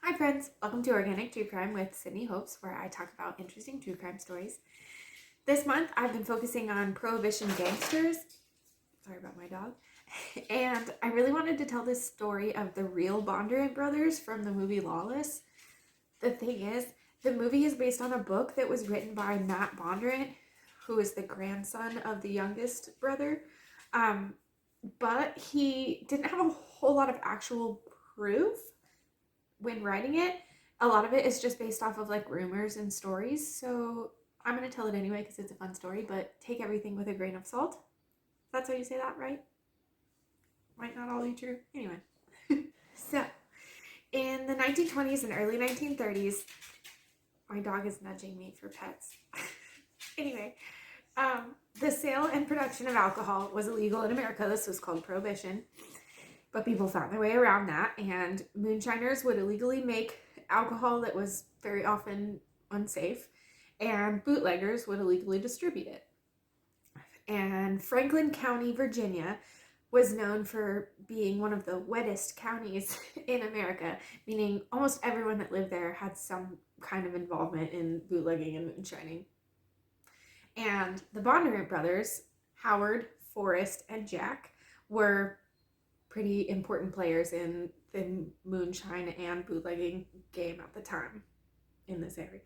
Hi friends, welcome to Organic True Crime with Sydney Hopes, where I talk about interesting true crime stories. This month I've been focusing on Prohibition gangsters. Sorry about my dog. And I really wanted to tell this story of the real Bondurant brothers from the movie Lawless. The thing is, the movie is based on a book that was written by Matt Bondurant, who is the grandson of the youngest brother. But he didn't have a whole lot of actual proof when writing it. A lot of it is just based off of like rumors and stories, so I'm going to tell it anyway because it's a fun story, but take everything with a grain of salt. That's how you say that, right? Might not all be true. Anyway. So, in the 1920s and early 1930s, my dog is nudging me for pets. Anyway, the sale and production of alcohol was illegal in America. This was called Prohibition. But people found their way around that, and moonshiners would illegally make alcohol that was very often unsafe, and bootleggers would illegally distribute it. And Franklin County, Virginia, was known for being one of the wettest counties in America, meaning almost everyone that lived there had some kind of involvement in bootlegging and moonshining. And the Bondurant brothers, Howard, Forrest, and Jack, were pretty important players in the moonshine and bootlegging game at the time in this area.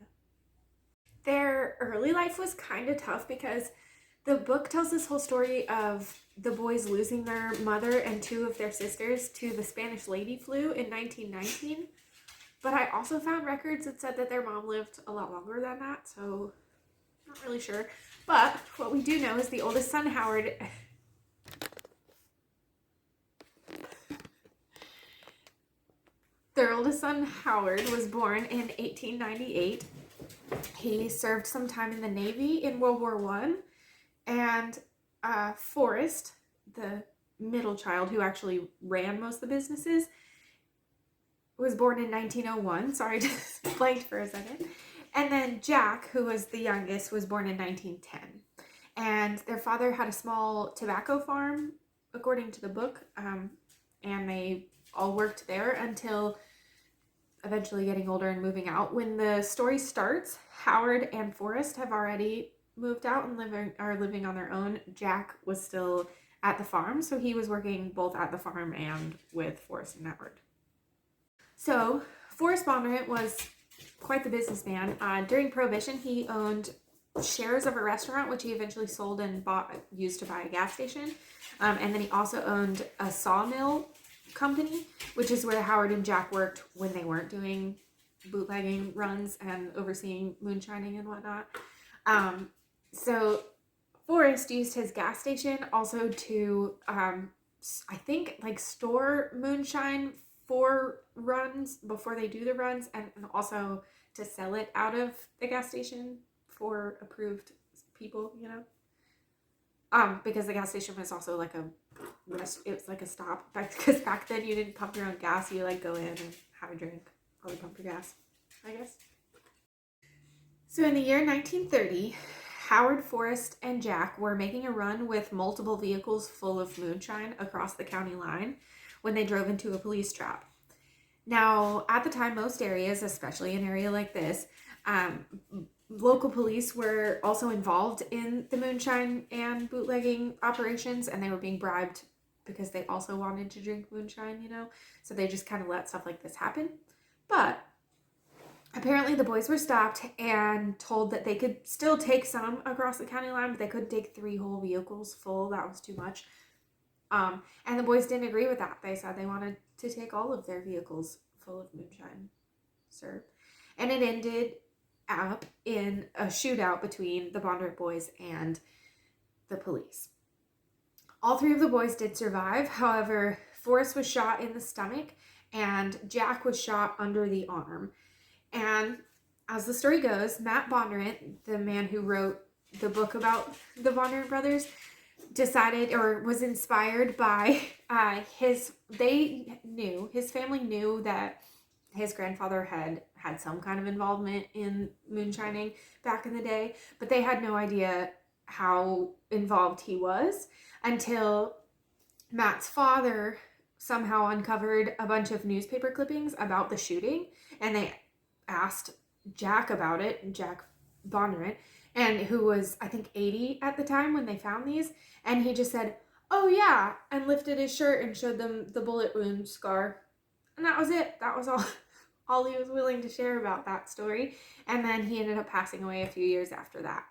Their early life was kind of tough because the book tells this whole story of the boys losing their mother and two of their sisters to the Spanish lady flu in 1919. But I also found records that said that their mom lived a lot longer than that, so not really sure. But what we do know is the oldest son, Howard, their oldest son, Howard, was born in 1898. He served some time in the Navy in World War I. And Forrest, the middle child who actually ran most of the businesses, was born in 1901. Sorry, just blanked for a second. And then Jack, who was the youngest, was born in 1910. And their father had a small tobacco farm, according to the book, and they all worked there until eventually getting older and moving out. When the story starts, Howard and Forrest have already moved out and are living on their own. Jack was still at the farm, so he was working both at the farm and with Forrest and Howard. So Forrest Bondurant was quite the businessman. During Prohibition, he owned shares of a restaurant, which he eventually sold and used to buy a gas station. And then he also owned a sawmill company, which is where Howard and Jack worked when they weren't doing bootlegging runs and overseeing moonshining and whatnot. So Forrest used his gas station also to, I think, like store moonshine for runs before they do the runs, and also to sell it out of the gas station for approved people, you know. Because the gas station was also like it was like a stop, because back then you didn't pump your own gas, you like go in and have a drink or pump your gas, I guess. So in the year 1930, Howard, Forrest, and Jack were making a run with multiple vehicles full of moonshine across the county line when they drove into a police trap. Now, at the time, most areas, especially an area like this, local police were also involved in the moonshine and bootlegging operations, and they were being bribed because they also wanted to drink moonshine, you know? So they just kind of let stuff like this happen. But apparently the boys were stopped and told that they could still take some across the county line, but they couldn't take 3 whole vehicles full. That was too much. And the boys didn't agree with that. They said they wanted to take all of their vehicles full of moonshine, sir. And it ended up in a shootout between the Bondurant boys and the police. All 3 of the boys did survive. However, Forrest was shot in the stomach and Jack was shot under the arm. And as the story goes, Matt Bondurant, the man who wrote the book about the Bondurant brothers, decided or was inspired by his family knew that his grandfather had some kind of involvement in moonshining back in the day, but they had no idea how involved he was until Matt's father somehow uncovered a bunch of newspaper clippings about the shooting, and they asked Jack about it, Jack Bondurant, and who was, I think, 80 at the time when they found these, and he just said, "Oh yeah," and lifted his shirt and showed them the bullet wound scar. And that was it. That was all he was willing to share about that story. And then he ended up passing away a few years after that.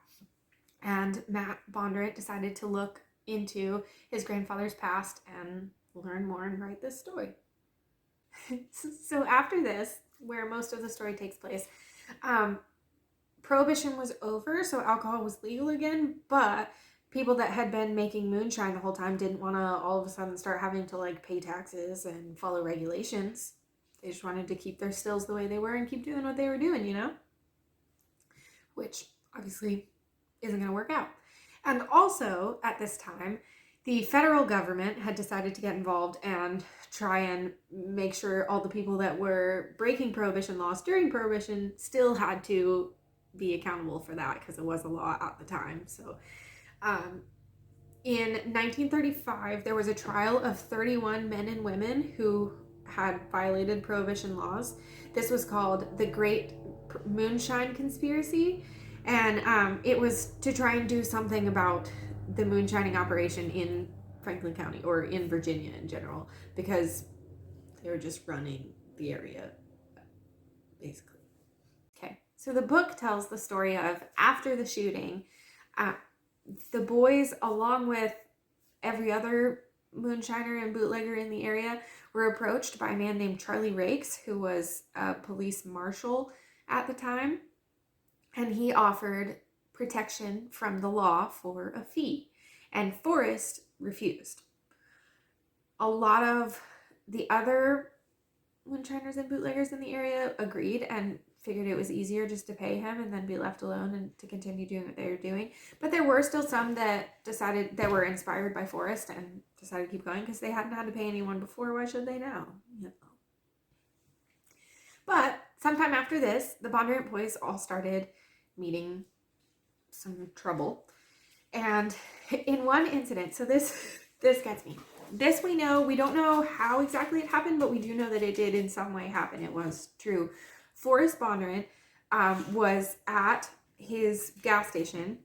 And Matt Bondurant decided to look into his grandfather's past and learn more and write this story. So after this, where most of the story takes place, Prohibition was over, so alcohol was legal again, but people that had been making moonshine the whole time didn't want to all of a sudden start having to like pay taxes and follow regulations. They just wanted to keep their stills the way they were and keep doing what they were doing, you know? Which obviously isn't going to work out. And also at this time, the federal government had decided to get involved and try and make sure all the people that were breaking Prohibition laws during Prohibition still had to be accountable for that because it was a law at the time. So in 1935, there was a trial of 31 men and women who had violated Prohibition laws. This was called the Great Moonshine Conspiracy, and it was to try and do something about the moonshining operation in Franklin County, or in Virginia in general, because they were just running the area, basically. Okay, so the book tells the story of after the shooting, the boys, along with every other moonshiner and bootlegger in the area, were approached by a man named Charlie Rakes, who was a police marshal at the time, and he offered protection from the law for a fee, and Forrest refused. A lot of the other moonshiners and bootleggers in the area agreed and figured it was easier just to pay him and then be left alone and to continue doing what they were doing. But there were still some that decided, that were inspired by Forrest and decided to keep going because they hadn't had to pay anyone before. Why should they now? You know. But sometime after this, the Bondurant boys all started meeting some trouble. And in one incident, so this gets me. This we know, we don't know how exactly it happened, but we do know that it did in some way happen. It was true. Forrest Bondurant was at his gas station,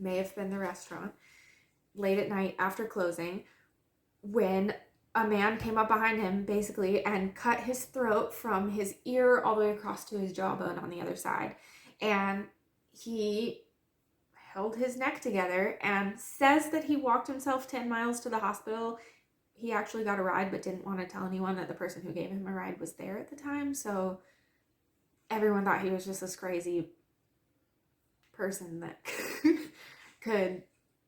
may have been the restaurant, late at night after closing, when a man came up behind him, basically, and cut his throat from his ear all the way across to his jawbone on the other side. And he held his neck together and says that he walked himself 10 miles to the hospital. He actually got a ride but didn't want to tell anyone that the person who gave him a ride was there at the time. So everyone thought he was just this crazy person that could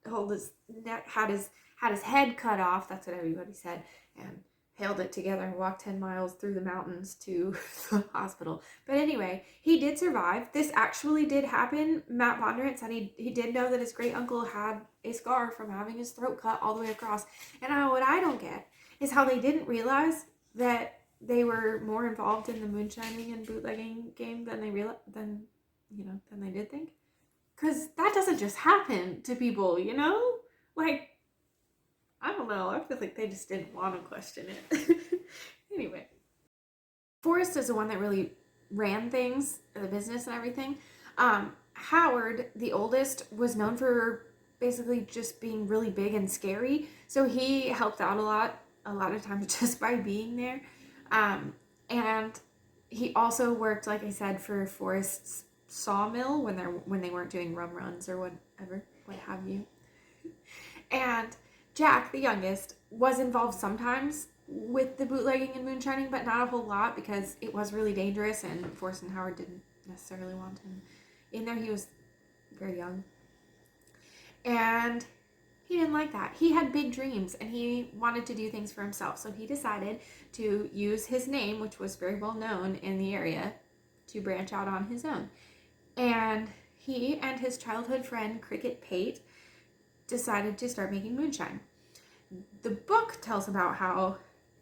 hold his neck, had his head cut off. That's what everybody said. And held it together and walked 10 miles through the mountains to the hospital. But anyway, he did survive. This actually did happen. Matt Bondurant said he did know that his great uncle had a scar from having his throat cut all the way across. And what I don't get is how they didn't realize that they were more involved in the moonshining and bootlegging game than they did think. Because that doesn't just happen to people, you know? Like, I don't know. I feel like they just didn't want to question it. Anyway. Forrest is the one that really ran things, the business and everything. Howard, the oldest, was known for basically just being really big and scary. So he helped out a lot of times just by being there. And he also worked, like I said, for Forrest's sawmill when they weren't doing rum runs or whatever, what have you. And Jack, the youngest, was involved sometimes with the bootlegging and moonshining, but not a whole lot because it was really dangerous and Forrest and Howard didn't necessarily want him in there. He was very young. And he didn't like that. He had big dreams and he wanted to do things for himself. So he decided to use his name, which was very well known in the area, to branch out on his own. And he and his childhood friend, Cricket Pate, decided to start making moonshine. The book tells about how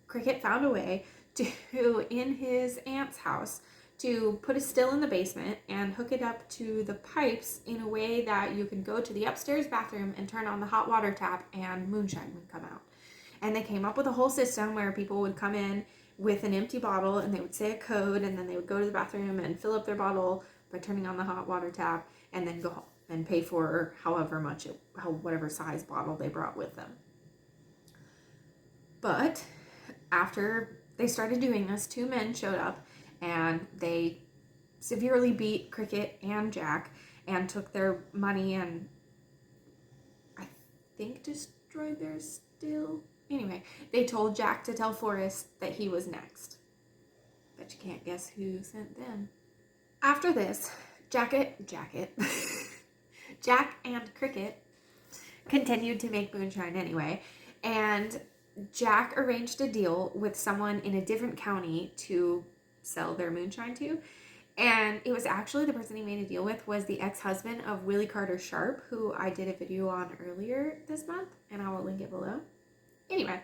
Cricket found a way to, in his aunt's house, to put a still in the basement and hook it up to the pipes in a way that you can go to the upstairs bathroom and turn on the hot water tap and moonshine would come out. And they came up with a whole system where people would come in with an empty bottle and they would say a code, and then they would go to the bathroom and fill up their bottle by turning on the hot water tap, and then go home and pay for whatever size bottle they brought with them. But after they started doing this, 2 men showed up and they severely beat Cricket and Jack and took their money and I think destroyed their still. Anyway, they told Jack to tell Forrest that he was next. But you can't guess who sent them. After this, Jack and Cricket continued to make moonshine anyway, and Jack arranged a deal with someone in a different county to sell their moonshine to. And it was actually the person he made a deal with was the ex-husband of Willie Carter Sharp, who I did a video on earlier this month, and I will link it below. Anyway,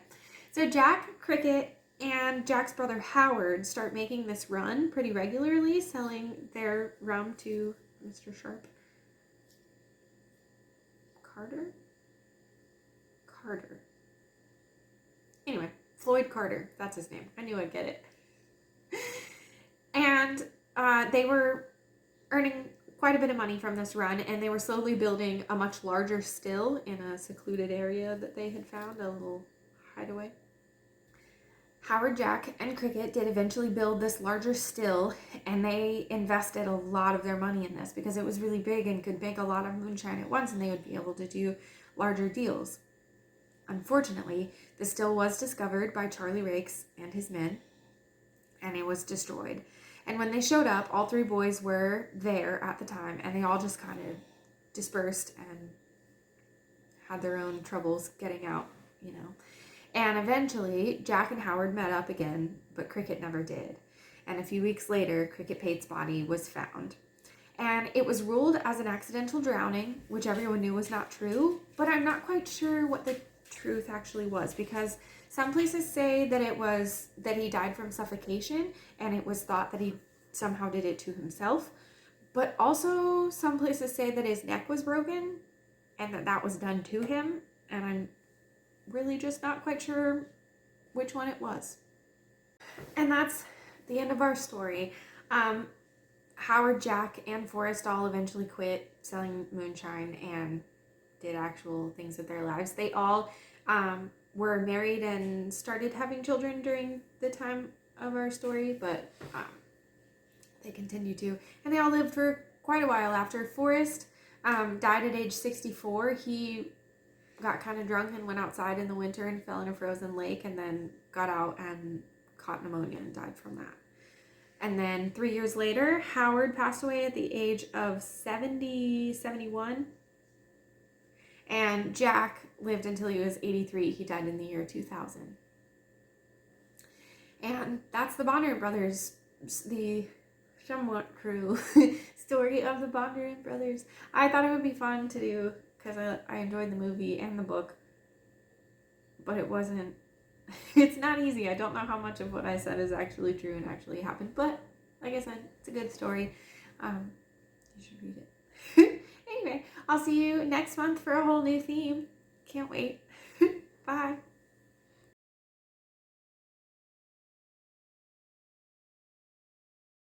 so Jack, Cricket, and Jack's brother Howard start making this run pretty regularly, selling their rum to Mr. Sharp. Carter. Anyway, Floyd Carter, that's his name. I knew I'd get it. And they were earning quite a bit of money from this run, and they were slowly building a much larger still in a secluded area that they had found, a little hideaway. Howard, Jack, and Cricket did eventually build this larger still, and they invested a lot of their money in this because it was really big and could make a lot of moonshine at once, and they would be able to do larger deals. Unfortunately, the still was discovered by Charlie Rakes and his men, and it was destroyed. And when they showed up, all 3 boys were there at the time, and they all just kind of dispersed and had their own troubles getting out, you know. And eventually, Jack and Howard met up again, but Cricket never did. And a few weeks later, Cricket Pate's body was found. And it was ruled as an accidental drowning, which everyone knew was not true, but I'm not quite sure what the truth actually was, because some places say that he died from suffocation, and it was thought that he somehow did it to himself. But also some places say that his neck was broken and that was done to him, and I'm really just not quite sure which one it was. And that's the end of our story. Howard, Jack, and Forrest all eventually quit selling moonshine and did actual things with their lives. They all were married and started having children during the time of our story, but they continued to. And they all lived for quite a while after. Forrest died at age 64. He got kind of drunk and went outside in the winter and fell in a frozen lake, and then got out and caught pneumonia and died from that. And then 3 years later, Howard passed away at the age of 71. And Jack lived until he was 83. He died in the year 2000. And that's the Bondurant brothers, the somewhat cruel story of the Bondurant brothers. I thought it would be fun to do because I enjoyed the movie and the book, but it wasn't, it's not easy. I don't know how much of what I said is actually true and actually happened, but like I said, it's a good story. You should read it. Anyway, I'll see you next month for a whole new theme. Can't wait. Bye.